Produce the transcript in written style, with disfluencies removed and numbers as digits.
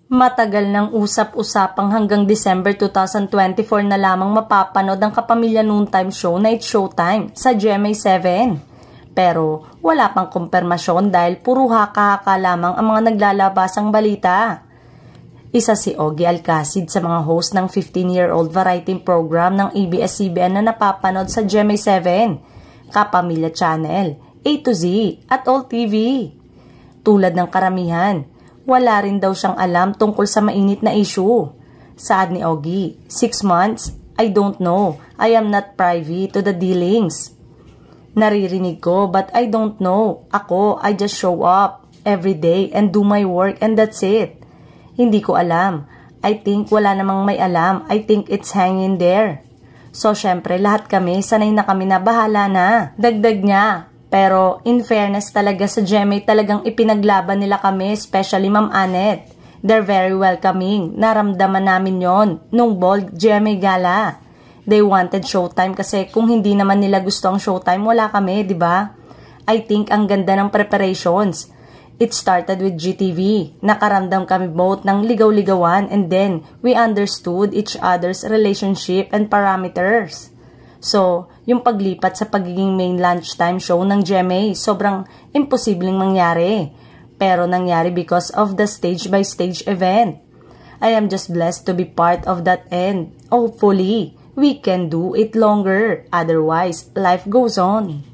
Matagal ng usap-usapang hanggang December 2024 na lamang mapapanood ang Kapamilya Noontime Show na It's Showtime sa GMA7. Pero wala pang kumpirmasyon dahil puro haka-haka lamang ang mga naglalabasang balita. Isa si Ogie Alcacid sa mga host ng 15-year-old variety program ng ABS-CBN na napapanood sa GMA7, Kapamilya Channel, A to Z at All TV. Tulad ng karamihan, wala rin daw siyang alam tungkol sa mainit na issue. Saad ni Ogie, 6 months? I don't know. I am not privy to the dealings. Naririnig ko but I don't know. Ako, I just show up every day and do my work and that's it. Hindi ko alam. I think wala namang may alam. I think it's hanging there. So syempre lahat kami sanay na kami na bahala na. Dagdag niya. Pero in fairness talaga sa GMA talagang ipinaglaban nila kami, especially Ma'am Annette. They're very welcoming. Naramdaman namin yon nung Bold GMA Gala. They wanted Showtime kasi kung hindi naman nila gusto ang Showtime, wala kami, di ba? I think ang ganda ng preparations. It started with GTV. Nakaramdam kami both ng ligaw-ligawan and then we understood each other's relationship and parameters. So, yung paglipat sa pagiging main lunchtime show ng GMA, sobrang imposibleng mangyari. Pero nangyari because of the stage-by-stage event. I am just blessed to be part of that and hopefully, we can do it longer. Otherwise, life goes on.